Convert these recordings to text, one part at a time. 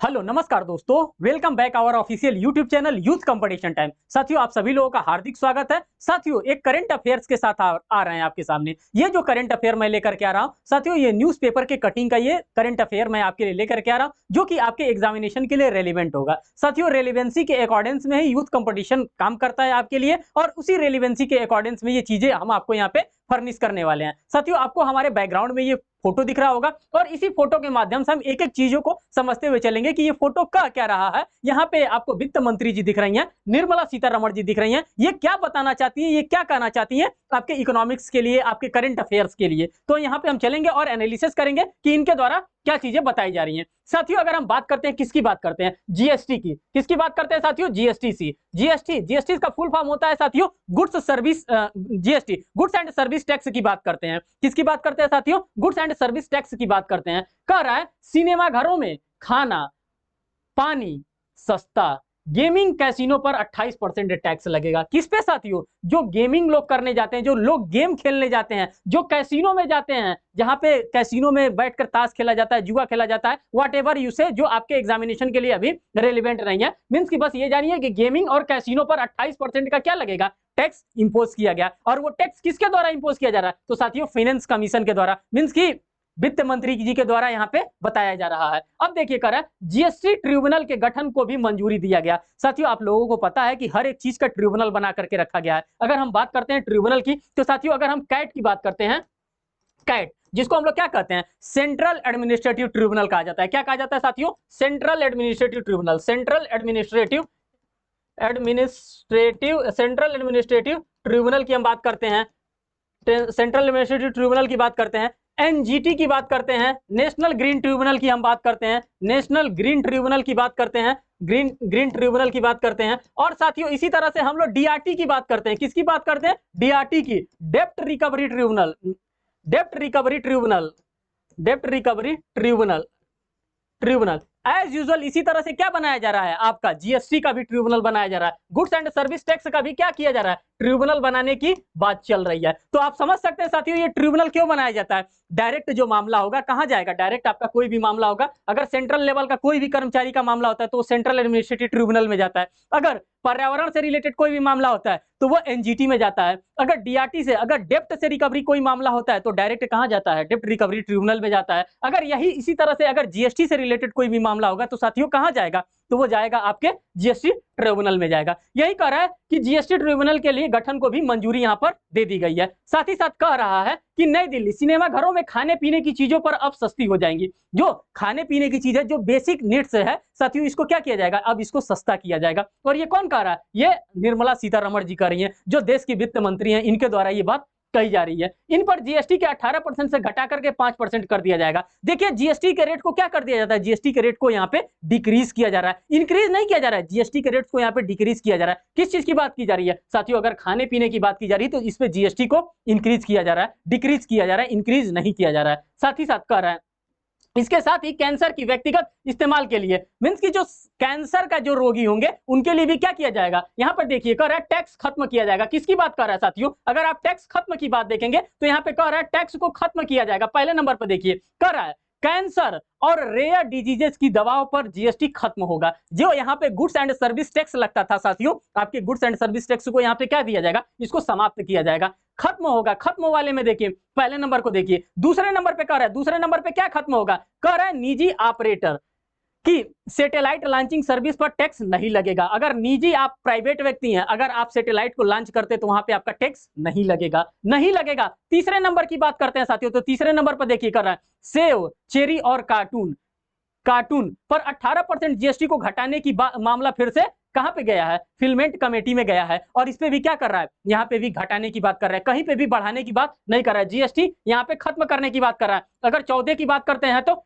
Hello नमस्कार दोस्तों, welcome back our official YouTube channel youth competition time. साथियों, आप सभी लोगों का हार्दिक स्वागत है। साथियों, एक करंट अफेयर्स के साथ आ रहे हैं आपके सामने। ये जो करंट अफेयर मैं लेकर के आ रहा हूं साथियों, ये न्यूज़पेपर के कटिंग का ये करंट अफेयर मैं आपके लिए लेकर के आ रहा हूं, जो कि आपके एग्जामिनेशन के लिए रेलिवेंट होगा। साथियों, रेलिवेंसी के अकॉर्डेंस में ही यूथ कंपटीशन काम करता है आपके लिए, और उसी रेलिवेंसी के अकॉर्डेंस में ये चीजें हम आपको यहाँ पे फर्निश करने वाले हैं। साथियों, आपको हमारे बैकग्राउंड में ये फोटो दिख रहा होगा, और इसी फोटो के माध्यम से हम एक एक चीजों को समझते हुए चलेंगे कि ये फोटो क्या रहा है। यहाँ पे आपको वित्त मंत्री जी दिख रही हैं, निर्मला सीतारमण जी दिख रही हैं। ये क्या बताना चाहती है, ये क्या कहना चाहती हैं आपके इकोनॉमिक्स के लिए, आपके करंट अफेयर्स के लिए। तो यहाँ पे हम चलेंगे और एनालिसिस करेंगे कि इनके द्वारा क्या चीजें बताई जा रही हैं। साथियों, अगर हम बात करते हैं, किसकी बात करते हैं, जीएसटी की। किसकी बात करते हैं साथियों, जीएसटी। जीएसटी का फुल फॉर्म होता है साथियों goods service, GST goods and service tax की बात करते हैं। किसकी बात करते हैं साथियों, गुड्स एंड सर्विस टैक्स की बात करते हैं। कह रहा है सिनेमा घरों में खाना पानी सस्ता, गेमिंग कैसीनो पर 28% टैक्स लगेगा। किस पे साथियों, जो गेमिंग लोग करने जाते हैं, जो लोग गेम खेलने जाते हैं, जो कैसीनो में जाते हैं, जहां पे कैसीनो में बैठकर ताश खेला जाता है, जुआ खेला जाता है, व्हाटएवर यूसेज जो आपके एग्जामिनेशन के लिए अभी रेलिवेंट नहीं है। मींस की बस ये जानिए कि गेमिंग और कैसीनो पर 28% का क्या लगेगा, टैक्स इंपोज किया गया। और वो टैक्स किसके द्वारा इंपोज किया जा रहा है, तो साथियों फाइनेंस कमीशन के द्वारा, मींस की वित्त मंत्री जी के द्वारा यहाँ पे बताया जा रहा है। अब देखिए कर जीएसटी ट्रिब्यूनल के गठन को भी मंजूरी दिया गया। साथियों, आप लोगों को पता है कि हर एक चीज का ट्रिब्यूनल बना करके रखा गया है। अगर हम बात करते हैं ट्रिब्यूनल की, तो साथियों अगर हम कैट की बात करते हैं, कैट जिसको हम लोग क्या कहते हैं, सेंट्रल एडमिनिस्ट्रेटिव ट्रिब्यूनल कहा जाता है। क्या कहा जाता है साथियों, central administrative tribunal. Central administrative tribunal की हम बात करते हैं, सेंट्रल एडमिनिस्ट्रेटिव ट्रिब्यूनल की बात करते हैं। एनजीटी की बात करते हैं, नेशनल ग्रीन ट्रिब्यूनल की हम बात करते हैं, नेशनल ग्रीन ट्रिब्यूनल की बात करते हैं, ग्रीन ट्रिब्यूनल की बात करते हैं। और साथियों इसी तरह से हम लोग डीआरटी की बात करते हैं। किसकी बात करते हैं, डीआरटी की, डेप्ट रिकवरी ट्रिब्यूनल। डेप्ट रिकवरी ट्रिब्यूनल, डेप्ट recovery tribunal, tribunal as usual इसी तरह से क्या बनाया जा रहा है, आपका जीएसटी का भी ट्रिब्यूनल बनाया जा रहा है, गुड्स एंड सर्विस टैक्स का भी क्या किया जा रहा है, ट्रिब्यूनल बनाने की बात चल रही है। तो आप समझ सकते हैं साथियों ये ट्रिब्यूनल क्यों बनाया जाता है। डायरेक्ट जो मामला होगा कहां जाएगा, डायरेक्ट आपका कोई भी मामला होगा, अगर सेंट्रल लेवल का कोई भी कर्मचारी का मामला होता है तो सेंट्रल एडमिनिस्ट्रेटिव ट्रिब्यूनल में जाता है। अगर पर्यावरण से रिलेटेड कोई भी मामला होता है तो वो एनजीटी में जाता है। अगर डीआरटी से, अगर डेप्ट से रिकवरी कोई मामला होता है तो डायरेक्ट कहां जाता है, डेप्ट रिकवरी ट्रिब्यूनल में जाता है। अगर यही इसी तरह से अगर जीएसटी से रिलेटेड कोई भी मामला होगा तो साथियों कहां जाएगा, तो वो जाएगा आपके जीएसटी ट्रिब्यूनल में जाएगा। यही कह रहा है कि जीएसटी ट्रिब्यूनल के लिए गठन को भी मंजूरी यहां पर दे दी गई है। साथ ही साथ कह रहा है कि नई दिल्ली सिनेमा घरों में खाने पीने की चीजों पर अब सस्ती हो जाएंगी। जो खाने पीने की चीज है, जो बेसिक नीड्स है साथियों, इसको क्या किया जाएगा, अब इसको सस्ता किया जाएगा। और ये कौन कह रहा है, ये निर्मला सीतारमण जी कह रही हैं, जो देश की वित्त मंत्री हैं, इनके द्वारा ये बात कही जा रही है। इन पर जीएसटी के 18% से घटा करके 5% कर दिया जाएगा। देखिए जीएसटी के रेट को क्या कर दिया जाता है, जीएसटी के रेट को यहाँ पे डिक्रीज किया जा रहा है, इंक्रीज नहीं किया जा रहा है, जीएसटी के रेट को यहाँ पे डिक्रीज किया जा रहा है। किस चीज की बात की जा रही है साथियों, अगर खाने पीने की बात की जा रही है तो इस पे जीएसटी को इंक्रीज किया जा रहा है, डिक्रीज किया जा रहा है, इंक्रीज नहीं किया जा रहा है। साथ ही साथ कह रहा है इसके साथ ही कैंसर की व्यक्तिगत इस्तेमाल के लिए, मींस की जो कैंसर का जो रोगी होंगे उनके लिए भी क्या किया जाएगा, यहां पर देखिए कह रहा है टैक्स खत्म किया जाएगा। किसकी बात कर रहा है साथियों, अगर आप टैक्स खत्म की बात देखेंगे तो यहां पे कह रहा है टैक्स को खत्म किया जाएगा। पहले नंबर पर देखिए कह रहा है कैंसर और रेयर डिजीजेस की दवाओं पर जीएसटी खत्म होगा। जो यहाँ पे गुड्स एंड सर्विस टैक्स लगता था साथियों, आपके गुड्स एंड सर्विस टैक्स को यहाँ पे क्या दिया जाएगा, इसको समाप्त किया जाएगा, खत्म होगा। खत्म वाले में देखिए पहले नंबर को देखिए, दूसरे नंबर पे कह रहा है, दूसरे नंबर पे क्या खत्म होगा, कह रहा है निजी ऑपरेटर कि सैटेलाइट लॉन्चिंग सर्विस पर टैक्स नहीं लगेगा। अगर निजी आप प्राइवेट व्यक्ति हैं, अगर आप सैटेलाइट को लॉन्च करते तो वहां पे आपका टैक्स नहीं लगेगा, नहीं लगेगा। तीसरे नंबर की बात करते हैं साथियों, तो तीसरे नंबर पर देखिए कर रहा है सेव, चेरी और कार्टून पर 18% जीएसटी को घटाने की मामला फिर से कहां पे गया है, फिल्मेंट कमेटी में गया है। और इस पे भी क्या कर रहा है, यहाँ पे भी घटाने की बात कर रहा है, कहीं पे भी बढ़ाने की बात नहीं कर रहा है, जीएसटी यहाँ पे खत्म करने की बात कर रहा है। अगर 14 की बात करते हैं तो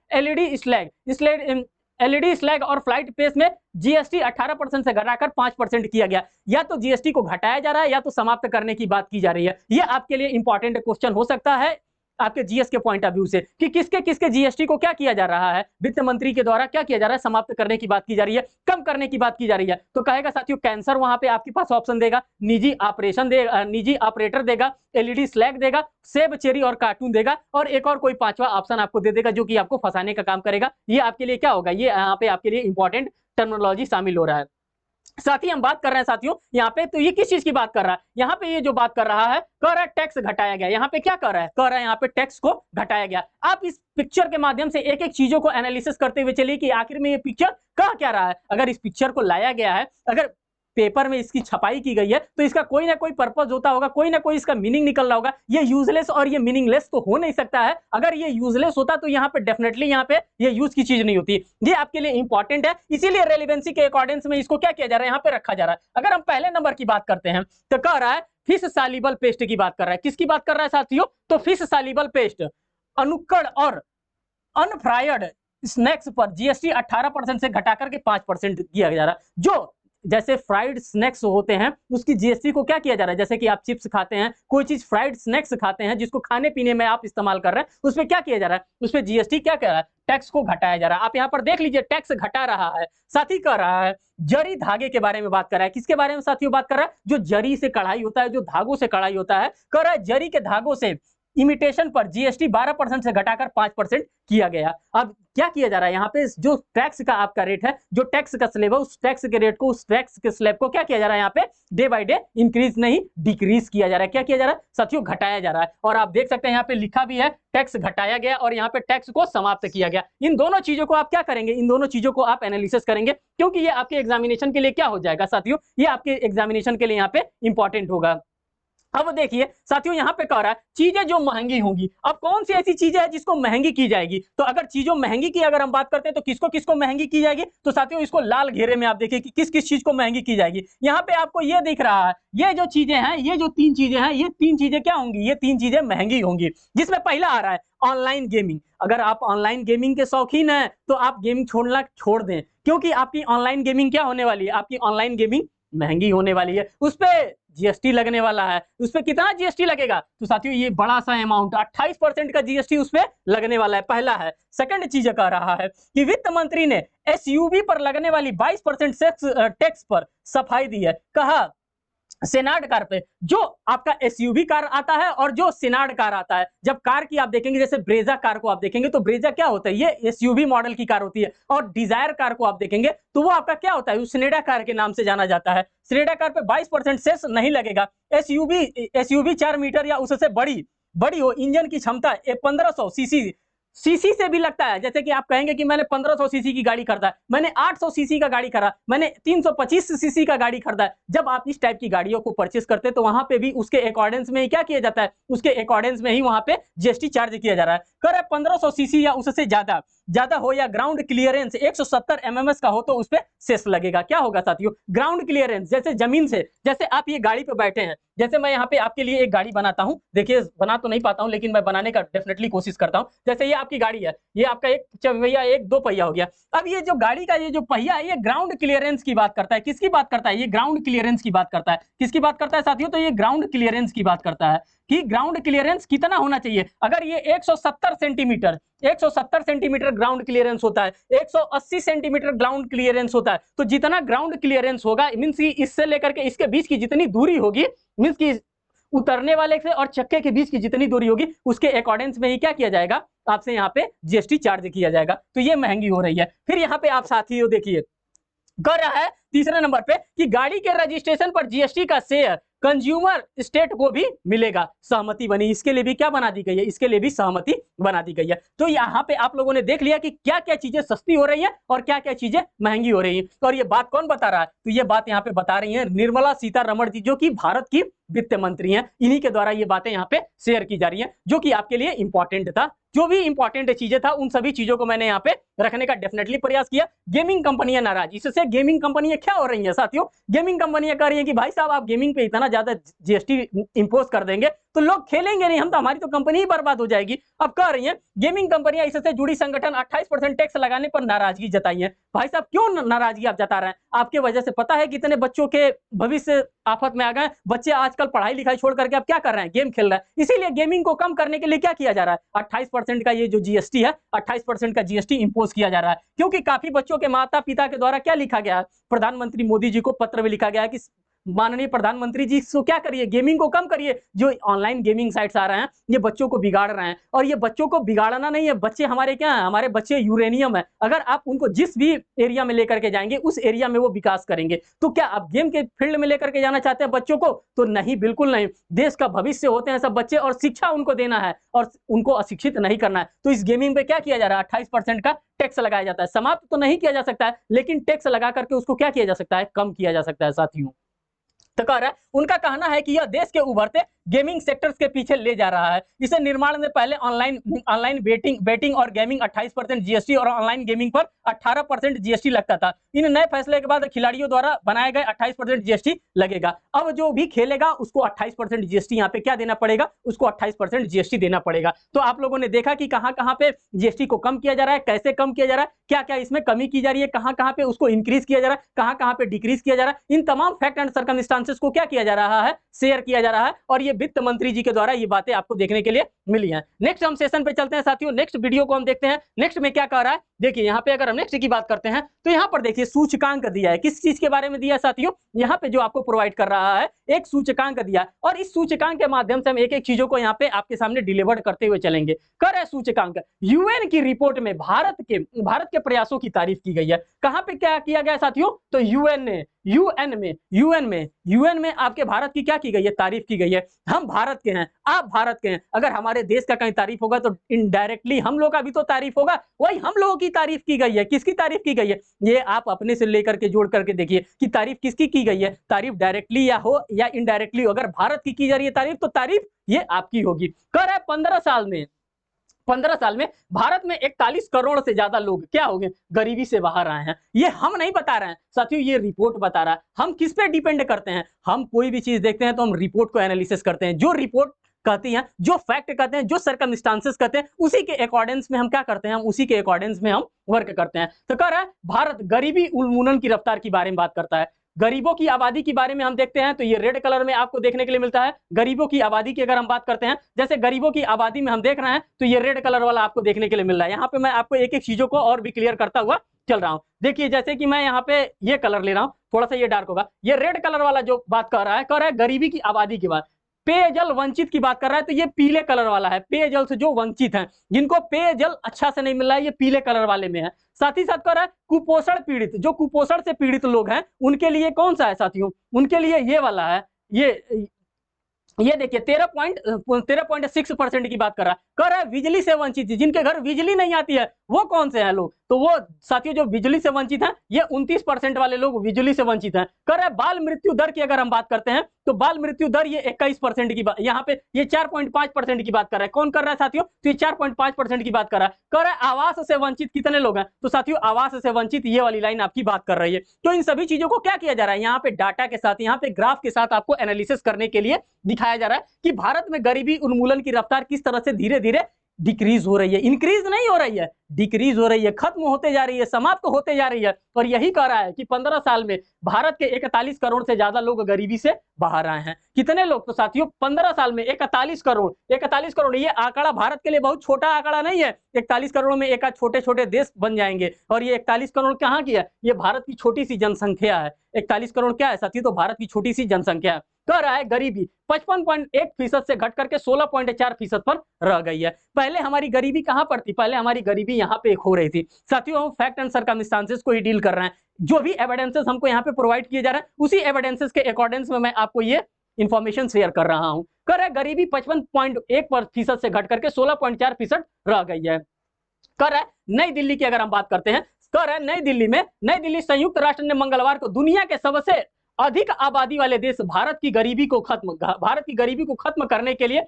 एलईडी स्लैग और फ्लाइट पेस में जीएसटी 18% से घटाकर 5% किया गया। या तो जीएसटी को घटाया जा रहा है या तो समाप्त करने की बात की जा रही है। यह आपके लिए इंपॉर्टेंट क्वेश्चन हो सकता है आपके जीएस के पॉइंट ऑफ व्यू से कि किसके किसके जीएसटी को क्या किया जा रहा है, वित्त मंत्री के द्वारा क्या किया जा रहा है, समाप्त करने की बात की जा रही है, कम करने की बात की जा रही है। तो कहेगा साथियों कैंसर वहां पे आपके पास ऑप्शन देगा, निजी ऑपरेशन देगा, निजी ऑपरेटर देगा, एलईडी स्लैग देगा, सेब चेरी और कार्टून देगा, और एक और कोई पांचवा ऑप्शन आपको दे देगा जो कि आपको फंसाने का काम करेगा। ये आपके लिए क्या होगा, ये यहाँ पे आपके लिए इंपॉर्टेंट टर्मिनोलॉजी शामिल हो रहा है। साथ ही हम बात कर रहे हैं साथियों यहाँ पे, तो ये किस चीज की बात कर रहा है, यहाँ पे ये जो बात कर रहा है, कह रहा है टैक्स घटाया गया। यहाँ पे क्या कर रहा है, कह रहा है यहाँ पे टैक्स को घटाया गया। आप इस पिक्चर के माध्यम से एक एक चीजों को एनालिसिस करते हुए चलिए कि आखिर में ये पिक्चर कह क्या रहा है। अगर इस पिक्चर को लाया गया है, अगर पेपर में इसकी छपाई की गई है, तो इसका कोई ना कोई पर्पस होता होगा, कोई ना कोई इसका मीनिंग निकल रहा होगा। ये यूजलेस और ये मीनिंगलेस तो हो नहीं सकता है। अगर ये यूजलेस होता तो यहाँ पे डेफिनेटली यहाँ पे ये यूज की चीज नहीं होती। ये आपके लिए इंपॉर्टेंट है, इसीलिए रेलेवेंसी के अकॉर्डिंग में इसको क्या किया जा रहा है, यहाँ पे रखा जा रहा है। अगर हम पहले नंबर की बात करते हैं तो कह रहा है फिश सॉल्युबल पेस्ट की बात कर रहा है। किसकी बात कर रहा है साथियों, तो फिश सॉल्युबल पेस्ट, अनुक्कड़ और अनफ्राइड स्नैक्स पर जीएसटी 18% से घटाकर के 5% किया जा रहा है। जो जैसे फ्राइड स्नैक्स होते हैं उसकी जीएसटी को क्या किया जा रहा है, जैसे कि आप चिप्स खाते हैं, कोई चीज फ्राइड स्नैक्स खाते हैं जिसको खाने पीने में आप इस्तेमाल कर रहे हैं, उस पर क्या किया जा रहा है, उस पर जीएसटी क्या कर रहा है, टैक्स को घटाया जा रहा है। आप यहाँ पर देख लीजिए टैक्स घटा रहा है। साथ ही कह रहा है जरी धागे के बारे में बात कर रहा है। किसके बारे में साथियों बात कर रहा है, जो जरी से कढ़ाई होता है, जो धागों से कढ़ाई होता है। कह रहा है जरी के धागों से इमिटेशन पर जीएसटी 12% से घटाकर 5% किया गया। अब क्या किया जा रहा है, यहाँ पे जो टैक्स का आपका रेट है, जो टैक्स का स्लैब है, उस टैक्स के रेट को, उस टैक्स के स्लैब को क्या किया जा रहा है, यहाँ पे डे बाय डे इंक्रीज नहीं डिक्रीज किया जा रहा है। क्या किया जा रहा है साथियों, घटाया जा रहा है। और आप देख सकते हैं यहाँ पे लिखा भी है टैक्स घटाया गया और यहाँ पे टैक्स को समाप्त किया गया। इन दोनों चीजों को आप क्या करेंगे, इन दोनों चीजों को आप एनालिसिस करेंगे, क्योंकि ये आपके एग्जामिनेशन के लिए क्या हो जाएगा साथियों, ये आपके एग्जामिनेशन के लिए यहाँ पे इंपॉर्टेंट होगा। अब देखिए साथियों यहाँ पे कह रहा है चीजें जो महंगी होंगी। अब कौन सी ऐसी चीजें हैं जिसको महंगी की जाएगी, तो अगर चीजों महंगी की अगर हम बात करते हैं तो किसको किसको महंगी की जाएगी, तो साथियों इसको लाल घेरे में आप देखिए कि किस किस चीज को महंगी की जाएगी। यहाँ पे आपको ये दिख रहा है, ये जो चीजें हैं, ये जो 3 चीजें हैं, ये 3 चीजें क्या होंगी, ये 3 चीजें महंगी होंगी। जिसमें पहला आ रहा है ऑनलाइन गेमिंग। अगर आप ऑनलाइन गेमिंग के शौकीन हैं तो आप गेमिंग छोड़ना छोड़ दें, क्योंकि आपकी ऑनलाइन गेमिंग क्या होने वाली है, आपकी ऑनलाइन गेमिंग महंगी होने वाली है। उस पे जीएसटी लगने वाला है। उस पे कितना जीएसटी लगेगा, तो साथियों ये बड़ा सा अमाउंट 28% का जीएसटी उस पे लगने वाला है। पहला है। सेकंड चीज कह रहा है कि वित्त मंत्री ने एसयूवी पर लगने वाली 22% टैक्स पर सफाई दी है। कहा सेनाड कार पे, जो आपका एसयूवी कार आता है और जो सेनाड कार आता है, जब कार की आप देखेंगे, जैसे ब्रेजा कार को आप देखेंगे तो ब्रेजा क्या होता है, ये एसयूवी मॉडल की कार होती है। और डिजायर कार को आप देखेंगे तो वो आपका क्या होता है, सीनेडा कार के नाम से जाना जाता है। सीनेडा कार पे 22% सेस नहीं लगेगा। एसयूवी 4 मीटर या उससे बड़ी हो, इंजन की क्षमता 1500 सीसी से भी लगता है। जैसे कि आप कहेंगे कि मैंने 1500 सीसी की गाड़ी खरीदा है, मैंने 800 सीसी का गाड़ी खरीदा, मैंने 325 सीसी का गाड़ी खरीदा है। जब आप इस टाइप की गाड़ियों को परचेस करते हैं तो वहां पे भी उसके अकॉर्डेंस में ही क्या किया जाता है, उसके अकॉर्डेंस में ही वहां पे जीएसटी चार्ज किया जा रहा है। कर 1500 सीसी या उससे ज्यादा हो या ग्राउंड क्लियरेंस 170 एमएमएस का हो तो उस पर सेस लगेगा। क्या होगा साथियों, ग्राउंड क्लियरेंस, जैसे जमीन से, जैसे आप ये गाड़ी पे बैठे हैं, जैसे मैं यहाँ पे आपके लिए एक गाड़ी बनाता हूं, देखिए बना तो नहीं पाता हूं लेकिन मैं बनाने का डेफिनेटली कोशिश करता हूं। जैसे ये आपकी गाड़ी है, ये आपका एक चौपहिया, एक 2 पहिया हो गया। अब ये जो गाड़ी का ये जो पहिया है, ये ग्राउंड क्लियरेंस की बात करता है। किसकी बात करता है, ये ग्राउंड क्लियरेंस की बात करता है। किसकी बात करता है साथियों, तो ये ग्राउंड क्लियरेंस की बात करता है कि ग्राउंड क्लियरेंस कितना होना चाहिए। अगर ये 170 सेंटीमीटर ग्राउंड क्लियरेंस होता है, 180 सेंटीमीटर ग्राउंड क्लियरेंस होता है, तो जितना ग्राउंड क्लियरेंस होगा मींस कि इससे लेकर के इसके बीच की जितनी दूरी होगी, मींस कि उतरने वाले से और चक्के के बीच की जितनी दूरी होगी, उसके अकॉर्डेंस में ही क्या किया जाएगा, आपसे यहाँ पे जीएसटी चार्ज किया जाएगा। तो ये महंगी हो रही है। फिर यहाँ पे आप साथियों देखिए कर रहा है तीसरे नंबर पे कि गाड़ी के रजिस्ट्रेशन पर जीएसटी का शेयर कंज्यूमर स्टेट को भी मिलेगा। सहमति बनी, इसके लिए भी क्या बना दी गई है, इसके लिए भी सहमति बना दी गई है। तो यहाँ पे आप लोगों ने देख लिया कि क्या क्या चीजें सस्ती हो रही है और क्या क्या चीजें महंगी हो रही है। और ये बात कौन बता रहा है, तो ये बात यहाँ पे बता रही है निर्मला सीतारमण जी, जो कि भारत की वित्त मंत्री हैं। इन्हीं के द्वारा ये बातें यहाँ पे शेयर की जा रही हैं, जो कि आपके लिए इंपॉर्टेंट था। जो भी इंपॉर्टेंट चीजें था उन सभी चीजों को मैंने यहाँ पे रखने का डेफिनेटली प्रयास किया। गेमिंग कंपनियां नाराज, इससे गेमिंग कंपनियां क्या हो रही हैं साथियों, गेमिंग कंपनियां कह रही हैं कि भाई साहब आप गेमिंग पे इतना ज्यादा जीएसटी इंपोज कर देंगे तो लोग खेलेंगे नहीं, हम तो, हमारी तो कंपनी ही बर्बाद हो जाएगी। अब कह रही हैं, गेमिंग कंपनियां इससे जुड़ी संगठन 28% टैक्स लगाने पर नाराजगी जताई है। भाई साहब क्यों नाराजगी आप जता रहे हैं? आपके वजह से पता है कितने बच्चों के भविष्य आफत में आ गए। बच्चे आजकल पढ़ाई लिखाई छोड़ करके अब क्या कर रहे हैं? गेम खेल रहे हैं। इसीलिए गेमिंग को कम करने के लिए क्या किया जा रहा है? 28% का ये जो जीएसटी है, 28% का जीएसटी इंपोज किया जा रहा है, क्योंकि काफी बच्चों के माता पिता के द्वारा क्या लिखा गया है? प्रधानमंत्री मोदी जी को पत्र में लिखा गया है कि माननीय प्रधानमंत्री जी इसको क्या करिए, गेमिंग को कम करिए। जो ऑनलाइन गेमिंग साइट्स आ रहे हैं ये बच्चों को बिगाड़ रहे हैं, और ये बच्चों को बिगाड़ना नहीं है, बच्चे हमारे क्या है? हमारे बच्चे यूरेनियम है। अगर आप उनको जिस भी एरिया में लेकर के जाएंगे उस एरिया में वो विकास करेंगे। तो क्या आप गेम के फील्ड में लेकर के जाना चाहते हैं बच्चों को? तो नहीं, बिल्कुल नहीं। देश का भविष्य होते हैं सब बच्चे, और शिक्षा उनको देना है और उनको अशिक्षित नहीं करना है। तो इस गेमिंग पे क्या किया जा रहा है? 28% का टैक्स लगाया जाता है। समाप्त तो नहीं किया जा सकता है, लेकिन टैक्स लगा करके उसको क्या किया जा सकता है? कम किया जा सकता है साथियों। तो कह रहा है, उनका कहना है कि यह देश के उभरते गेमिंग सेक्टर्स के पीछे ले जा रहा है। इसे निर्माण में पहले ऑनलाइन बेटिंग और गेमिंग 28% जीएसटी और ऑनलाइन गेमिंग पर 18% जीएसटी लगता था। इन नए फैसले के बाद खिलाड़ियों द्वारा बनाए गए 28% जीएसटी लगेगा। अब जो भी खेलेगा उसको 28% जीएसटी यहाँ पे क्या देना पड़ेगा? उसको 28% जीएसटी देना पड़ेगा। तो आप लोगों ने देखा कि कहां-कहां पे जीएसटी को कम किया जा रहा है, कैसे कम किया जा रहा है, क्या-क्या इसमें कमी की जा रही है, कहां-कहां पे उसको इंक्रीज किया जा रहा है, कहां-कहां पे डिक्रीज किया जा रहा है। इन तमाम फैक्ट एंड सर्कमस्टांसेस को क्या किया जा रहा है? शेयर किया जा रहा है, और ये वित्त मंत्री जी के द्वारा ये बातें आपको देखने के लिए मिली हैं। नेक्स्ट हम सेशन पे चलते हैं साथियों, नेक्स्ट वीडियो को हम देखते हैं। नेक्स्ट में क्या कह रहा है? देखिए यहाँ पे अगर हम नेक्स्ट की बात करते हैं तो यहाँ पर देखिए सूचकांक दिया है। किस चीज के बारे में दिया है साथियों? यहाँ पे जो आपको प्रोवाइड कर रहा है एक सूचकांक दिया है, और इस सूचकांक के माध्यम से हम एक एक चीजों को यहाँ पे आपके सामने डिलीवर करते हुए चलेंगे। कर है सूचकांक, यूएन की रिपोर्ट में भारत के प्रयासों की तारीफ की गई है। कहां पे क्या किया गया साथियों? तो यूएन में आपके भारत की क्या की गई है? तारीफ की गई है। हम भारत के हैं, आप भारत के हैं, अगर हमारे देश का कहीं तारीफ होगा तो इनडायरेक्टली हम लोग का भी तो तारीफ होगा। वही हम लोगों की तारीफ की गई है। किसकी तारीफ की गई है? ये आप अपने से लेकर के जोड़ करके देखिए कि तारीफ किसकी की गई है। तारीफ डायरेक्टली या हो या इनडायरेक्टली, अगर भारत की जा रही है तारीफ तो तारीफ ये आपकी होगी। कर है 15 साल में भारत में 41 करोड़ से ज्यादा लोग क्या हो गए? गरीबी से बाहर आए हैं। ये हम नहीं बता रहे हैं साथियों, ये रिपोर्ट बता रहा है। हम किस पे डिपेंड करते हैं? हम कोई भी चीज देखते हैं तो हम रिपोर्ट को एनालिसिस करते हैं। जो रिपोर्ट कहती हैं, जो फैक्ट कहते हैं, जो सर्कमस्टांसेस कहते हैं, उसी के अकॉर्डेंस में हम क्या करते हैं? हम उसी के अकॉर्डेंस में हम वर्क करते हैं। तो कह रहा है भारत गरीबी उन्मूलन की रफ्तार के बारे में बात करता है। गरीबों की आबादी के बारे में हम देखते हैं तो ये रेड कलर में आपको देखने के लिए मिलता है। गरीबों की आबादी की अगर हम बात करते हैं, जैसे गरीबों की आबादी में हम देख रहे हैं तो ये रेड कलर वाला आपको देखने के लिए मिल रहा है। यहाँ पे मैं आपको एक एक चीजों को और भी क्लियर करता हुआ चल रहा हूँ। देखिए जैसे कि मैं यहाँ पे ये कलर ले रहा हूँ, थोड़ा सा ये डार्क होगा। ये रेड कलर वाला जो बात कर रहा है गरीबी की आबादी की बात। पेयजल वंचित की बात कर रहा है तो ये पीले कलर वाला है। पेयजल से जो वंचित हैं, जिनको पेयजल अच्छा से नहीं मिल रहा है, ये पीले कलर वाले में है। साथ ही साथ कह रहा है कुपोषण पीड़ित, जो कुपोषण से पीड़ित लोग हैं उनके लिए कौन सा है साथियों? उनके लिए ये वाला है। ये देखिए 13.6% की बात कर रहा है बिजली से वंचित, जिनके घर बिजली नहीं आती है वो कौन से हैं लोग? तो वो साथियों जो बिजली से वंचित हैं, ये 29% वाले लोग बिजली से वंचित हैं। कह रहा है बाल मृत्यु दर की अगर हम बात करते हैं तो बाल मृत्यु दर ये 21% की बात, यहाँ पे ये 4.5% की बात कर रहा है। कौन कर रहा है साथियों? तो ये 4.5% की बात कर रहा है। कह रहा है आवास से वंचित कितने लोग हैं? तो साथियों आवास से वंचित ये वाली लाइन आपकी बात कर रही है। तो इन सभी चीजों को क्या किया जा रहा है? यहाँ पे डाटा के साथ, यहाँ पे ग्राफ के साथ आपको एनालिसिस करने के लिए दिखाया जा रहा है कि भारत में गरीबी उन्मूलन की रफ्तार किस तरह से धीरे धीरे डिक्रीज हो रही है। इंक्रीज नहीं हो रही है, डिक्रीज हो रही है, खत्म होते जा रही है, समाप्त होते जा रही है। और यही कह रहा है कि 15 साल में भारत के 41 करोड़ से ज्यादा लोग गरीबी से बाहर आए हैं। कितने लोग? तो साथियों 15 साल में 41 करोड़। ये आंकड़ा भारत के लिए बहुत छोटा आंकड़ा नहीं है। 41 करोड़ में एक छोटे छोटे देश बन जाएंगे। और ये 41 करोड़ कहाँ की है? ये भारत की छोटी सी जनसंख्या है। 41 करोड़ क्या है साथियों? तो भारत की छोटी सी जनसंख्या है। कह रहा है गरीबी 55.1% से घट करके 16.4% पर रह गई है। पहले हमारी गरीबी कहां पर थी? पहले हमारी गरीबी यहां पे हो रही थी। साथियों हम फैक्ट एंड सर्कमस्टांसेस को ही डील कर रहे हैं। जो भी एविडेंसेस हमको यहाँ पे प्रोवाइड किए जा रहे हैं, उसी एविडेंसेस के अकॉर्डेंस में मैं आपको ये इंफॉर्मेशन शेयर कर रहा हूं। कह रहा है गरीबी 55.1% से घट करके 16.4% रह गई है। कह रहा है नई दिल्ली की अगर हम बात करते हैं, कह रहा है नई दिल्ली संयुक्त राष्ट्र ने मंगलवार को दुनिया के सबसे अधिक आबादी वाले देश भारत की गरीबी को खत्म करने के लिए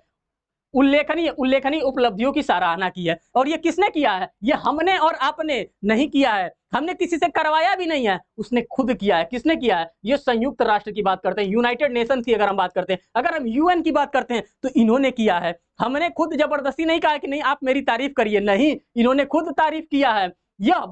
उल्लेखनीय उल्लेखनीय उपलब्धियों की सराहना की है। और ये किसने किया है? ये हमने और आपने नहीं किया है, हमने किसी से करवाया भी नहीं है, उसने खुद किया है। किसने किया है? ये संयुक्त राष्ट्र की बात करते हैं, यूनाइटेड नेशंस की अगर हम बात करते हैं, अगर हम यूएन की बात करते हैं तो इन्होंने किया है। हमने खुद जबरदस्ती नहीं कहा कि नहीं आप मेरी तारीफ करिए, नहीं, इन्होंने खुद तारीफ किया है। यह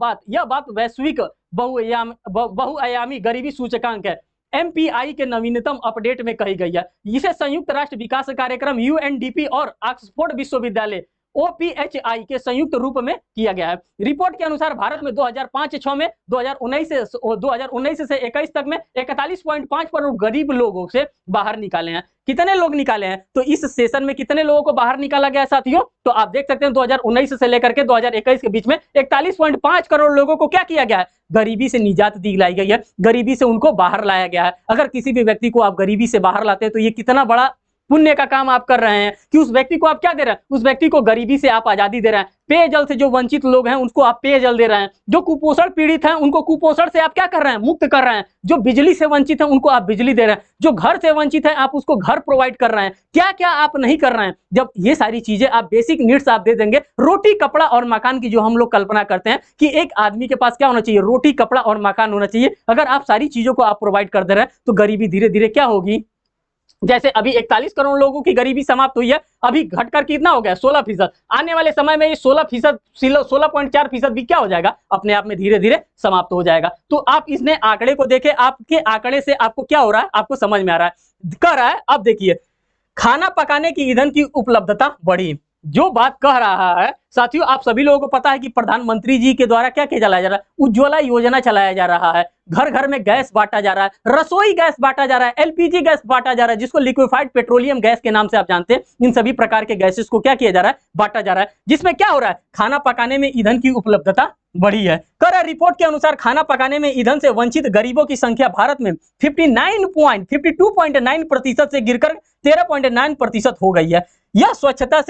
बात वैश्विक बहुआयामी गरीबी सूचकांक है, एमपीआई के नवीनतम अपडेट में कही गई है। इसे संयुक्त राष्ट्र विकास कार्यक्रम यूएनडीपी और ऑक्सफोर्ड विश्वविद्यालय ओपीएचआई के संयुक्त रूप में किया गया है। रिपोर्ट के अनुसार भारत में 2005-6 में 2019 से 21 तक में 41.5 करोड़ गरीब लोगों से बाहर निकाले हैं। कितने लोग निकाले हैं? तो इस सेशन में कितने लोगों को बाहर निकाला गया साथियों? तो आप देख सकते हैं 2019 से लेकर के 2021 के बीच में 41.5 करोड़ लोगों को क्या किया गया है? गरीबी से निजात दिलाई गई है, गरीबी से उनको बाहर लाया गया है। अगर किसी भी व्यक्ति को आप गरीबी से बाहर लाते हैं तो ये कितना बड़ा पुण्य का काम आप कर रहे हैं कि उस व्यक्ति को आप क्या दे रहे हैं? उस व्यक्ति को गरीबी से आप आजादी दे रहे हैं। पेयजल से जो वंचित लोग हैं उनको आप पेयजल दे रहे हैं, जो कुपोषण पीड़ित हैं उनको कुपोषण से आप क्या कर रहे हैं? मुक्त कर रहे हैं। जो बिजली से वंचित हैं उनको आप बिजली दे रहे हैं, जो घर से वंचित है आप उसको घर प्रोवाइड कर रहे हैं। क्या क्या आप नहीं कर रहे हैं? जब ये सारी चीजें आप बेसिक नीड्स आप दे देंगे, रोटी कपड़ा और मकान की जो हम लोग कल्पना करते हैं कि एक आदमी के पास क्या होना चाहिए? रोटी कपड़ा और मकान होना चाहिए। अगर आप सारी चीजों को आप प्रोवाइड कर दे रहे हैं तो गरीबी धीरे धीरे क्या होगी? जैसे अभी 41 करोड़ लोगों की गरीबी समाप्त हुई है, अभी घटकर कितना हो गया? 16%। आने वाले समय में ये 16.4% भी क्या हो जाएगा? अपने आप में धीरे धीरे समाप्त हो जाएगा। तो आप इसने आंकड़े को देखें, आपके आंकड़े से आपको क्या हो रहा है? आपको समझ में आ रहा है, कह रहा है। अब देखिए, खाना पकाने की ईंधन की उपलब्धता बढ़ी। जो बात कह रहा है साथियों, आप सभी लोगों को पता है कि प्रधानमंत्री जी के द्वारा क्या किया चलाया जा रहा है? उज्ज्वला योजना चलाया जा रहा है। घर घर में गैस बांटा जा रहा है, रसोई गैस बांटा जा रहा है, एलपीजी गैस बांटा जा रहा है, जिसको लिक्विफाइड पेट्रोलियम गैस के नाम से आप जानते हैं। इन सभी प्रकार के गैसेस को क्या किया जा रहा है? बांटा जा रहा है, जिसमें क्या हो रहा है? खाना पकाने में ईंधन की उपलब्धता बढ़ी है। कर रिपोर्ट के अनुसार खाना पकाने में ईंधन से वंचित गरीबों की संख्या भारत में 52.9% से गिरकर 13.9% हो गई है। यह स्वच्छता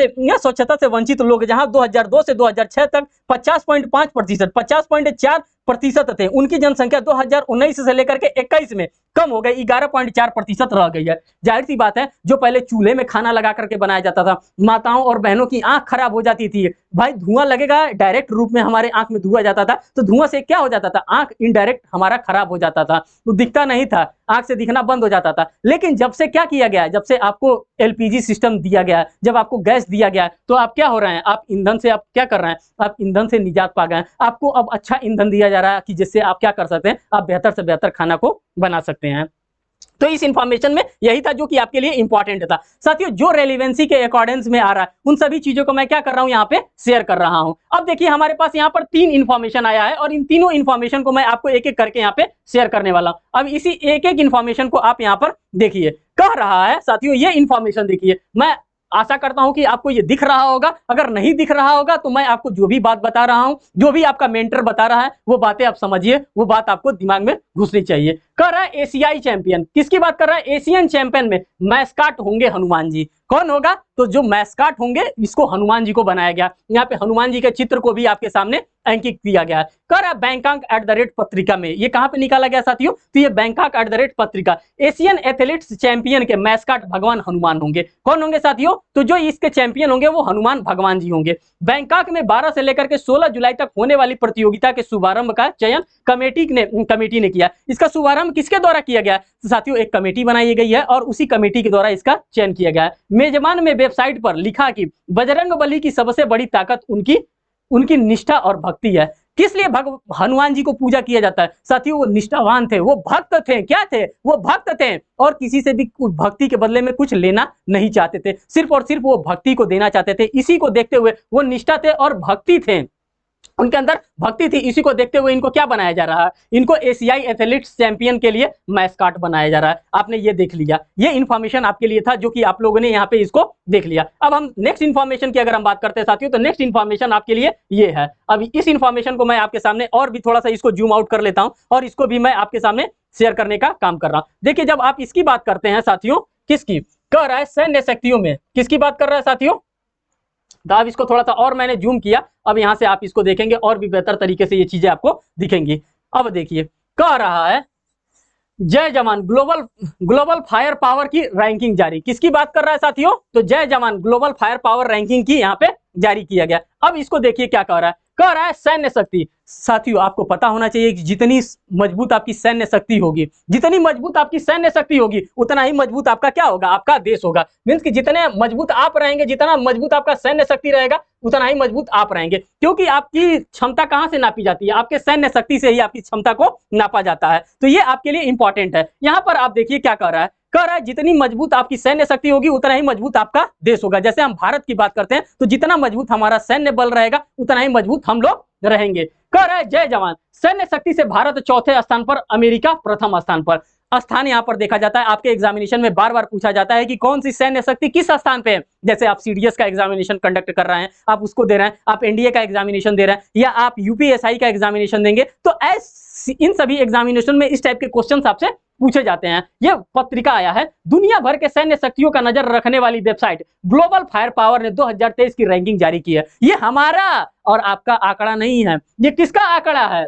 से वंचित लोग जहां 2002 से 2006 तक 50.5%, 50.4% थे, उनकी जनसंख्या 2019 से लेकर के 21 में कम हो गई, 11.4% रह गई है। जाहिर सी बात है, जो पहले चूल्हे में खाना लगा करके बनाया जाता था, माताओं और बहनों की आंख खराब हो जाती थी। भाई धुआं लगेगा, डायरेक्ट रूप में हमारे आंख में धुआं जाता था, तो धुआं से क्या हो जाता था? आंख इनडायरेक्ट हमारा खराब हो जाता था, तो दिखता नहीं था, आंख से दिखना बंद हो जाता था। लेकिन जब से क्या किया गया? जब से आपको एलपीजी सिस्टम दिया गया, जब आपको गैस दिया गया, तो आप क्या हो रहे हैं? आप ईंधन से आप क्या कर रहे हैं? आप ईंधन से निजात पा गए। आपको अब अच्छा ईंधन दिया जा रहा है कि जिससे आप क्या कर सकते हैं? आप बेहतर से बेहतर खाना को बना सकते हैं। तो इस इंफॉर्मेशन में यही था जो कि आपके लिए इंपॉर्टेंट था। साथियों, जो रेलेवेंसी के अकॉर्डेंस में आ रहा है उन सभी चीजों को मैं क्या कर रहा हूं? यहाँ पे शेयर कर रहा हूं। अब देखिए, हमारे पास यहाँ पर 3 इंफॉर्मेशन आया है और इन तीनों इंफॉर्मेशन को मैं आपको एक एक करके यहाँ पे शेयर करने वाला हूं। अब इसी एक एक इंफॉर्मेशन को आप यहाँ पर देखिए, कह रहा है साथियों, ये इंफॉर्मेशन देखिए, मैं आशा करता हूं कि आपको ये दिख रहा होगा। अगर नहीं दिख रहा होगा तो मैं आपको जो भी बात बता रहा हूं, जो भी आपका मेंटर बता रहा है, वो बातें आप समझिए, वो बात आपको दिमाग में घुसनी चाहिए। कह रहा है एशियाई चैंपियन, किसकी बात कर रहा है? एशियन चैंपियन में मैस्काट होंगे हनुमान जी। कौन होगा? तो जो मैस्काट होंगे, इसको हनुमान जी को बनाया गया। यहाँ पे हनुमान जी के चित्र को भी आपके सामने अंकित किया गया है। कह रहा है बैंकॉक @ पत्रिका में, ये कहां पे निकाला गया साथियों? तो ये बैंकॉक @ पत्रिका, एशियन एथलेटिक्स चैंपियन के मैस्काट भगवान हनुमान होंगे। कौन होंगे साथियों? तो जो इसके चैंपियन होंगे वो हनुमान भगवान जी होंगे। बैंकॉक में 12 से लेकर के 16 जुलाई तक होने वाली प्रतियोगिता के शुभारंभ का चयन कमेटी ने किया। इसका शुभारंभ किसके द्वारा किया गया? तो साथियों, एक कमेटी बनाई गई है और उसी कमेटी के द्वारा इसका चयन किया गया है। मेजबान में वेबसाइट पर लिखा कि बजरंगबली की सबसे बड़ी ताकत उनकी निष्ठा और भक्ति है। किस लिए हनुमान जी को पूजा किया जाता है? साथियों, वो निष्ठावान थे, वो भक्त थे। क्या थे? वो भक्त थे और किसी से भी भक्ति के बदले में कुछ लेना नहीं चाहते थे, सिर्फ और सिर्फ वो भक्ति को देना चाहते थे। इसी को देखते हुए वो निष्ठा थे और भक्ति थे, उनके अंदर भक्ति थी। इसी को देखते हुए इनको क्या बनाया जा रहा है? इनको एशियाई एथलेटिक्स चैंपियन के लिए मैस्काट बनाया जा रहा है। आपने ये देख लिया, ये इंफॉर्मेशन आपके लिए था जो कि आप लोगों ने यहाँ पे इसको देख लिया। अब हम नेक्स्ट इंफॉर्मेशन की अगर हम बात करते हैं साथियों, तो नेक्स्ट इंफॉर्मेशन आपके लिए ये है। अब इस इंफॉर्मेशन को मैं आपके सामने और भी थोड़ा सा इसको जूम आउट कर लेता हूं और इसको भी मैं आपके सामने शेयर करने का काम कर रहा हूं। देखिए, जब आप इसकी बात करते हैं साथियों, किसकी कह रहा है? सैन्य शक्तियों में किसकी बात कर रहा है साथियों? तो अब इसको थोड़ा सा और मैंने जूम किया, अब यहां से आप इसको देखेंगे और भी बेहतर तरीके से ये चीजें आपको दिखेंगी। अब देखिए, कह रहा है जय जवान ग्लोबल फायर पावर की रैंकिंग जारी, किसकी बात कर रहा है साथियों? तो जय जवान ग्लोबल फायर पावर रैंकिंग की यहाँ पे जारी किया गया। अब इसको देखिए क्या कह रहा है, कह रहा है सैन्य शक्ति। साथियों आपको पता होना चाहिए कि जितनी मजबूत आपकी सैन्य शक्ति होगी, जितनी मजबूत आपकी सैन्य शक्ति होगी, उतना ही मजबूत आपका क्या होगा, आपका देश होगा। मीन्स कि जितने मजबूत आप रहेंगे, जितना मजबूत आपका सैन्य शक्ति रहेगा, उतना ही मजबूत आप रहेंगे। क्योंकि आपकी क्षमता कहां से नापी जाती है? आपके सैन्य शक्ति से ही आपकी क्षमता को नापा जाता है। तो ये आपके लिए इंपॉर्टेंट है। यहां पर आप देखिए क्या कह रहा है, कह रहा है जितनी मजबूत आपकी सैन्य शक्ति होगी, उतना ही मजबूत आपका देश होगा। जैसे हम भारत की बात करते हैं, तो जितना मजबूत हमारा सैन्य बल रहेगा, उतना ही मजबूत हम लोग रहेंगे। कह रहा है जय जवान, सैन्य शक्ति से भारत चौथे स्थान पर, अमेरिका प्रथम स्थान पर। स्थान यहां पर देखा जाता है, आपके एग्जामिनेशन में बार बार पूछा जाता है कि कौन सी सैन्य शक्ति किस स्थान पे है। जैसे आप सीडीएस का एग्जामिनेशन कंडक्ट कर रहे हैं, आप उसको दे रहे हैं, आप एनडीए का एग्जामिनेशन दे रहे हैं, या आप यूपीएसआई का एग्जामिनेशन देंगे, तो इन सभी एग्जामिनेशन में इस टाइप के क्वेश्चन आपसे पूछे जाते हैं। यह पत्रिका आया है, दुनिया भर के सैन्य शक्तियों का नजर रखने वाली वेबसाइट ग्लोबल फायर पावर ने 2023 की रैंकिंग जारी की है। ये हमारा और आपका आंकड़ा नहीं है, ये किसका आंकड़ा है?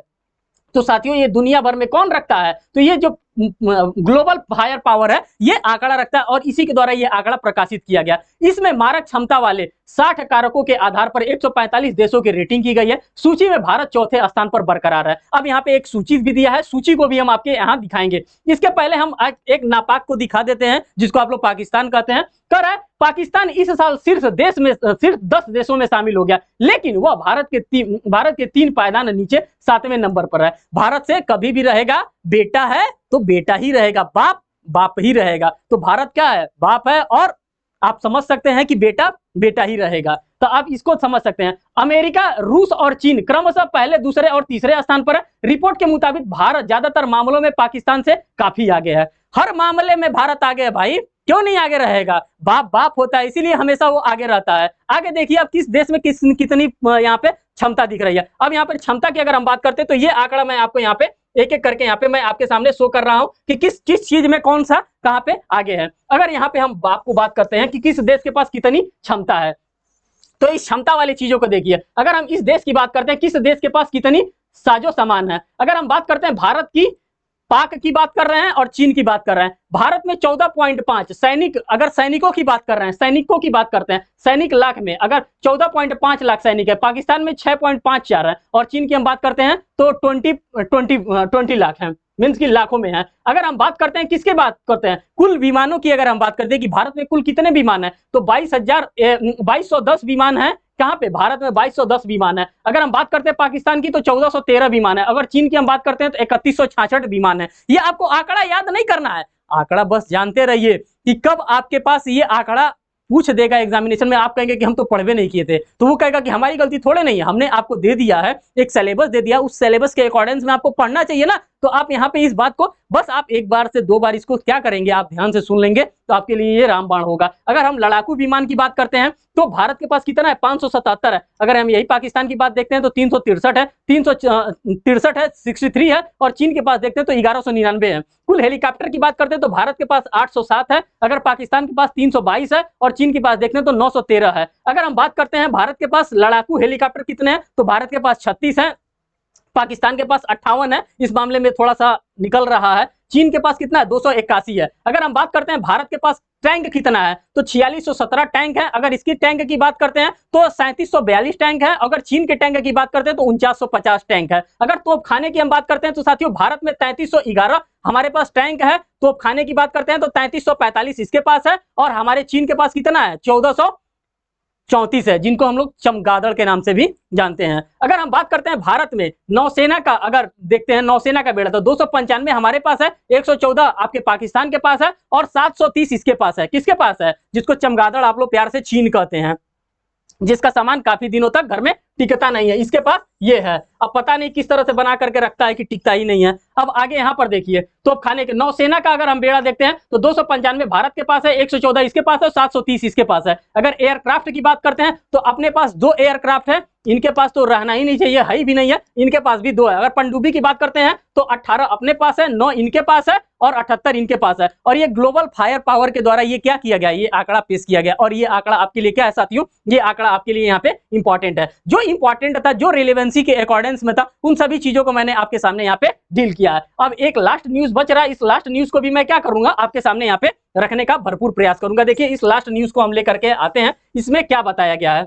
तो साथियों ये दुनिया भर में कौन रखता है? तो ये जो ग्लोबल फायर पावर है, ये आंकड़ा रखता है, और इसी के द्वारा ये आंकड़ा प्रकाशित किया गया। इसमें मारक क्षमता वाले 60 कारकों के आधार पर 145 देशों की रेटिंग की गई है। सूची में भारत चौथे स्थान पर बरकरार है। अब यहाँ पे एक सूची भी दिया है, सूची को भी हम आपके यहाँ दिखाएंगे। इसके पहले हम एक नापाक को दिखा देते हैं, जिसको आप लोग पाकिस्तान कहते हैं। कह रहा है पाकिस्तान इस साल सिर्फ 10 देशों में शामिल हो गया, लेकिन वह भारत के 3 पायदान नीचे 7वें नंबर पर है। भारत से कभी भी रहेगा, बेटा है तो बेटा ही रहेगा, बाप ही रहेगा। तो भारत क्या है? बाप है, और आप समझ सकते हैं कि बेटा ही रहेगा। तो आप इसको समझ सकते हैं। अमेरिका, रूस और चीन क्रमशः पहले, दूसरे और तीसरे स्थान पर है। रिपोर्ट के मुताबिक भारत ज्यादातर मामलों में पाकिस्तान से काफी आगे है। हर मामले में भारत आगे है भाई, क्यों नहीं आगे रहेगा? बाप होता है, इसीलिए हमेशा वो आगे रहता है। आगे देखिए आप किस देश में कितनी यहाँ पे क्षमता दिख रही है। अब यहाँ पर क्षमता की अगर हम बात करते हैं, तो ये आंकड़ा मैं आपको यहाँ पे एक एक करके यहाँ पे मैं आपके सामने शो कर रहा हूं कि किस चीज में कौन सा कहाँ पे आगे है। अगर यहाँ पे हम आपको बात करते हैं कि किस देश के पास कितनी क्षमता है, तो इस क्षमता वाली चीजों को देखिए। अगर हम इस देश की बात करते हैं, किस देश के पास कितनी साजो सामान है। अगर हम बात करते हैं भारत की, पाक की बात कर रहे हैं और चीन की बात कर रहे हैं। भारत में 14.5 सैनिक, अगर सैनिकों की बात कर रहे हैं, सैनिकों की बात करते हैं, सैनिक लाख में अगर 14.5 लाख सैनिक है। पाकिस्तान में 6.54 है, और चीन की हम बात करते हैं तो 20 लाख है, मीन्स की लाखों में है। अगर हम बात करते हैं किसके बात करते हैं, कुल विमानों की अगर हम बात करते हैं कि भारत में कुल कितने विमान है, तो 2210 विमान है। कहां पे? भारत में 2210 विमान है। अगर हम बात करते हैं पाकिस्तान की, तो 1413 विमान है। अगर चीन की हम बात करते हैं, तो 3166 विमान है। ये आपको आंकड़ा याद नहीं करना है, आंकड़ा बस जानते रहिए कि कब आपके पास ये आंकड़ा पूछ देगा एग्जामिनेशन में, आप कहेंगे कि हम तो पढ़वे नहीं किए थे, तो वो कहेगा कि हमारी गलती थोड़े नहीं है, हमने आपको दे दिया है, एक सिलेबस दे दिया, उस सिलेबस के अकॉर्डिंग में आपको पढ़ना चाहिए ना। तो आप यहाँ पे इस बात को बस आप एक बार से 2 बार इसको क्या करेंगे, आप ध्यान से सुन लेंगे, तो आपके लिए ये रामबाण होगा। अगर हम लड़ाकू विमान की बात करते हैं, तो भारत के पास कितना है? 577 है। अगर हम यही पाकिस्तान की बात देखते हैं, तो 363 है, 363 है, 63 है, और चीन के पास देखते हैं तो 1199 है। कुल हेलीकॉप्टर की बात करते हैं, तो भारत के पास 807 है, अगर पाकिस्तान के पास 322 है, और चीन के पास देखते हैं तो 913 है। अगर हम बात करते हैं भारत के पास लड़ाकू हेलीकॉप्टर कितने हैं, तो भारत के पास 36 है, पाकिस्तान के पास 58 है, इस मामले में थोड़ा सा निकल रहा है। चीन के पास कितना है? 281 है। अगर हम बात करते हैं भारत के पास टैंक कितना है, तो 4617 टैंक है। अगर इसकी टैंक की बात करते हैं, तो 3742 टैंक है। अगर चीन के टैंक की बात करते हैं, तो 4950 टैंक है। अगर तोपखाने की हम बात करते हैं, तो साथियों भारत में 3311 हमारे पास टैंक है। तोपखाने की बात करते हैं, तो 3345 इसके पास है, और हमारे चीन के पास कितना है? 1434 है, जिनको हम लोग चमगादड़ के नाम से भी जानते हैं। अगर हम बात करते हैं भारत में नौसेना का, अगर देखते हैं नौसेना का बेड़ा, तो 295 हमारे पास है, 114 आपके पाकिस्तान के पास है, और 730 इसके पास है। किसके पास है? जिसको चमगादड़ आप लोग प्यार से चीन कहते हैं, जिसका सामान काफी दिनों तक घर में टिकता नहीं है, इसके पास ये है। अब पता नहीं किस तरह से बना करके रखता है कि टिकता ही नहीं है। अब आगे यहाँ पर देखिए, तो खाने के नौसेना का अगर हम बेड़ा देखते हैं, तो 295 भारत के पास है, 114 इसके पास है, 730 इसके पास है। अगर एयरक्राफ्ट की बात करते हैं, तो अपने पास 2 एयरक्राफ्ट है, इनके पास तो रहना ही नहीं चाहिए, है ही भी नहीं है, इनके पास भी 2 है। अगर पनडुब्बी की बात करते हैं, तो 18 अपने पास है, 9 इनके पास है, और 78 इनके पास है। और ये ग्लोबल फायर पावर के द्वारा ये क्या किया गया, ये आंकड़ा पेश किया गया, और ये आंकड़ा आपके लिए क्या है साथियों, ये आंकड़ा आपके लिए यहाँ पे इंपॉर्टेंट है। जो इंपॉर्टेंट था, जो रिलेवेंसी के अकॉर्डेंस में था, उन सभी चीजों को मैंने आपके सामने यहाँ पे डील किया है। अब एक लास्ट न्यूज बच रहा है, इस लास्ट न्यूज को भी मैं क्या करूंगा, आपके सामने यहाँ पे रखने का भरपूर प्रयास करूंगा। देखिए इस लास्ट न्यूज को हम लेकर के आते हैं, इसमें क्या बताया गया है।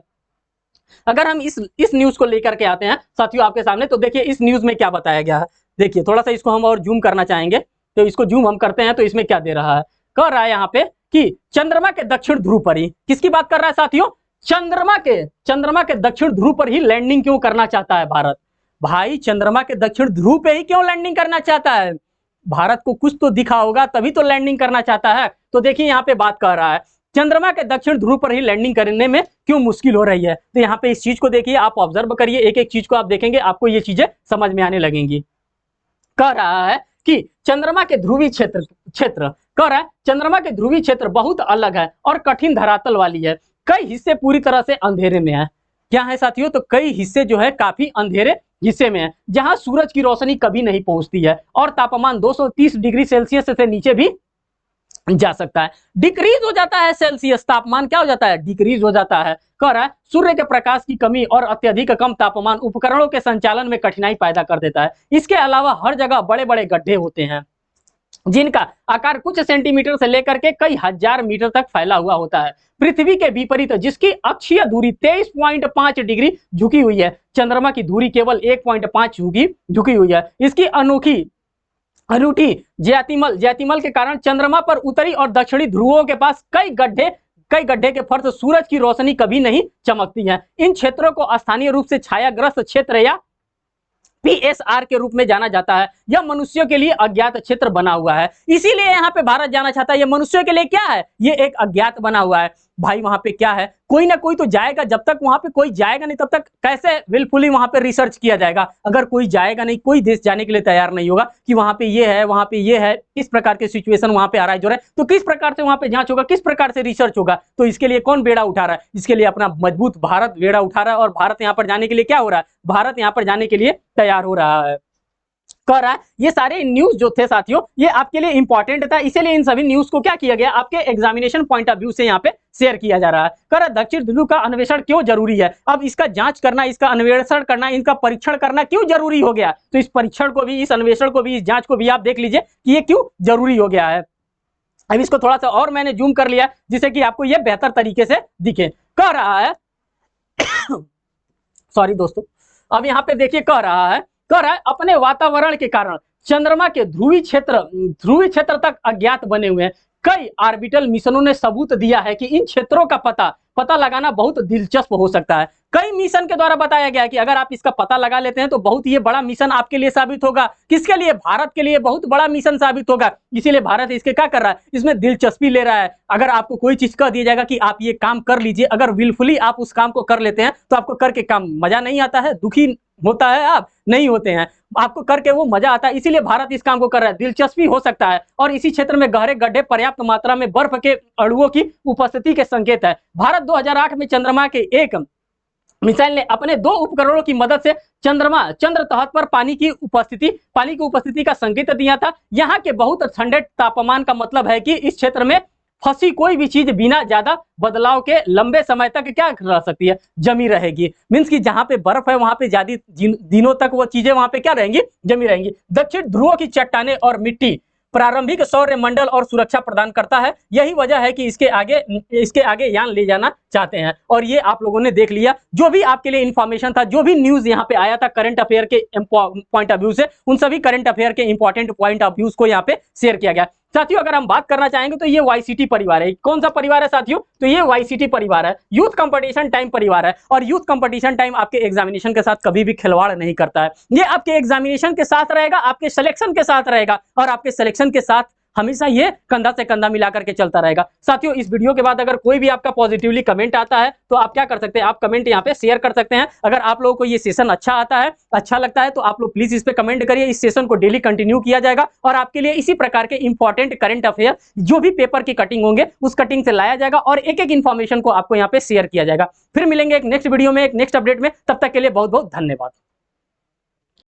अगर हम इस न्यूज को लेकर के आते हैं साथियों आपके सामने, तो देखिए इस न्यूज में क्या बताया गया है। देखिए थोड़ा सा इसको हम और जूम करना चाहेंगे, तो इसको जूम हम करते हैं, तो इसमें क्या दे रहा है, कह रहा है यहाँ पे कि चंद्रमा के दक्षिण ध्रुव पर ही, किसकी बात कर रहा है साथियों, चंद्रमा के दक्षिण ध्रुव पर ही लैंडिंग क्यों करना चाहता है भारत। भाई चंद्रमा के दक्षिण ध्रुव पे ही क्यों लैंडिंग करना चाहता है, भारत को कुछ तो दिखा होगा तभी तो लैंडिंग करना चाहता है। तो देखिए यहाँ पे बात कर रहा है चंद्रमा के दक्षिण ध्रुव पर ही लैंडिंग करने में क्यों मुश्किल हो रही है। तो यहाँ पे इस चीज को देखिए, आप ऑब्जर्व करिए, एक एक चीज को आप देखेंगे, आपको ये चीजें समझ में आने लगेंगी। कह रहा है कि चंद्रमा के ध्रुवीय क्षेत्र कह रहा है चंद्रमा के ध्रुवीय क्षेत्र बहुत अलग है और कठिन धरातल वाली है, कई हिस्से पूरी तरह से अंधेरे में है। क्या है साथियों, तो कई हिस्से जो है काफी अंधेरे हिस्से में है, जहां सूरज की रोशनी कभी नहीं पहुंचती है और तापमान 230 डिग्री सेल्सियस से नीचे भी जा सकता है, डिक्रीज हो जाता है सेल्सियस तापमान, क्या हो जाता है, डिक्रीज हो जाता है। कह रहा है सूर्य के प्रकाश की कमी और अत्यधिक कम तापमान उपकरणों के संचालन में कठिनाई पैदा कर देता है। इसके अलावा हर जगह बड़े बड़े गड्ढे होते हैं जिनका आकार कुछ सेंटीमीटर से लेकर के कई हजार मीटर तक फैला हुआ होता है। पृथ्वी के विपरीत जिसकी अक्षीय दूरी 23.5 डिग्री झुकी हुई है, चंद्रमा की दूरी केवल 1.5 झुकी हुई है। इसकी अनूठी ज्यातिमल के कारण चंद्रमा पर उत्तरी और दक्षिणी ध्रुवों के पास कई गड्ढे के फर्श सूरज की रोशनी कभी नहीं चमकती है। इन क्षेत्रों को स्थानीय रूप से छायाग्रस्त क्षेत्र या PSR के रूप में जाना जाता है। यह मनुष्यों के लिए अज्ञात क्षेत्र बना हुआ है, इसीलिए यहाँ पे भारत जाना चाहता है। यह मनुष्यों के लिए क्या है, ये एक अज्ञात बना हुआ है। भाई वहां पे क्या है, कोई ना कोई तो जाएगा, जब तक वहां पे कोई जाएगा नहीं तब तक कैसे विलफुली वहां पे रिसर्च किया जाएगा। अगर कोई जाएगा नहीं, कोई देश जाने के लिए तैयार नहीं होगा कि वहां पे ये है, वहां पे ये है, इस प्रकार के सिचुएशन वहां पे अराइज हो रहा है, तो किस प्रकार से वहां पे जांच होगा, किस प्रकार से रिसर्च होगा। तो इसके लिए कौन बेड़ा उठा रहा है, इसके लिए अपना मजबूत भारत बेड़ा उठा रहा है, और भारत यहाँ पर जाने के लिए क्या हो रहा है, भारत यहाँ पर जाने के लिए तैयार हो रहा है। कह रहा है ये सारे न्यूज जो थे साथियों, ये आपके लिए इंपॉर्टेंट था, इसीलिए इन सभी न्यूज को क्या किया गया, आपके एग्जामिनेशन पॉइंट ऑफ व्यू से यहाँ पे शेयर किया जा रहा है। कह रहा है दक्षिण ध्रुव का अन्वेषण क्यों जरूरी है। अब इसका जांच करना, इसका अन्वेषण करना, इनका परीक्षण करना क्यों जरूरी हो गया। तो इस परीक्षण को भी, इस अन्वेषण को भी, इस जांच को भी आप देख लीजिए कि ये क्यों जरूरी हो गया है। अब इसको थोड़ा सा और मैंने जूम कर लिया जिससे कि आपको ये बेहतर तरीके से दिखे। कह रहा है सॉरी दोस्तों, अब यहाँ पे देखिए कह रहा है अपने वातावरण के कारण चंद्रमा के ध्रुवीय क्षेत्र तक अज्ञात बने हुए हैं। कई ऑर्बिटल मिशनों ने सबूत दिया है कि इन क्षेत्रों का पता लगाना बहुत दिलचस्प हो सकता है। कई मिशन के द्वारा बताया गया है कि अगर आप इसका पता लगा लेते हैं तो बहुत ये बड़ा मिशन आपके लिए साबित होगा। किसके लिए, भारत के लिए बहुत बड़ा मिशन साबित होगा। इसीलिए भारत इसके क्या कर रहा है, इसमें दिलचस्पी ले रहा है। अगर आपको कोई चीज कह दिया जाएगा कि आप ये काम कर लीजिए, अगर विलफुली आप उस काम को कर लेते हैं तो आपको करके काम मजा नहीं आता है, दुखी होता है, आप नहीं होते हैं, आपको करके वो मजा आता है। इसीलिए भारत इस काम को कर रहा है, दिलचस्पी हो सकता है। और इसी क्षेत्र में गहरे गड्ढे पर्याप्त मात्रा में बर्फ के अणुओं की उपस्थिति के संकेत है। भारत 2008 में चंद्रमा के एक मिसाइल ने अपने 2 उपकरणों की मदद से चंद्र तहत पर पानी की उपस्थिति का संकेत दिया था। यहाँ के बहुत ठंडे तापमान का मतलब है कि इस क्षेत्र में फंसी कोई भी चीज बिना ज्यादा बदलाव के लंबे समय तक क्या रह सकती है, जमी रहेगी। मीन्स कि जहां पे बर्फ है वहां पे ज्यादा दिनों तक वो चीजें वहां पे क्या रहेंगी, जमी रहेंगी। दक्षिण ध्रुव की चट्टानें और मिट्टी प्रारंभिक सौर मंडल और सुरक्षा प्रदान करता है। यही वजह है कि इसके आगे यान ले जाना चाहते हैं। और ये आप लोगों ने देख लिया, जो भी आपके लिए इंफॉर्मेशन था, जो भी न्यूज यहाँ पे आया था करंट अफेयर के पॉइंट ऑफ व्यू से, उन सभी करंट अफेयर के इंपॉर्टेंट पॉइंट ऑफ व्यूज को यहाँ पे शेयर किया गया। साथियों अगर हम बात करना चाहेंगे तो ये YCT परिवार है। कौन सा परिवार है साथियों, तो ये YCT परिवार है, यूथ कंपटीशन टाइम परिवार है। और यूथ कंपटीशन टाइम आपके एग्जामिनेशन के साथ कभी भी खिलवाड़ नहीं करता है। ये आपके एग्जामिनेशन के साथ रहेगा, आपके सिलेक्शन के साथ रहेगा, और आपके सिलेक्शन के साथ हमेशा ये कंधा से कंधा मिला करके चलता रहेगा। साथियों इस वीडियो के बाद अगर कोई भी आपका पॉजिटिवली कमेंट आता है तो आप क्या कर सकते हैं, आप कमेंट यहाँ पे शेयर कर सकते हैं। अगर आप लोगों को ये सेशन अच्छा आता है, अच्छा लगता है, तो आप लोग प्लीज इस पे कमेंट करिए। इस सेशन को डेली कंटिन्यू किया जाएगा और आपके लिए इसी प्रकार के इंपॉर्टेंट करंट अफेयर जो भी पेपर की कटिंग होंगे उस कटिंग से लाया जाएगा और एक एक इन्फॉर्मेशन को आपको यहाँ पे शेयर किया जाएगा। फिर मिलेंगे एक नेक्स्ट वीडियो में, एक नेक्स्ट अपडेट में। तब तक के लिए बहुत बहुत धन्यवाद।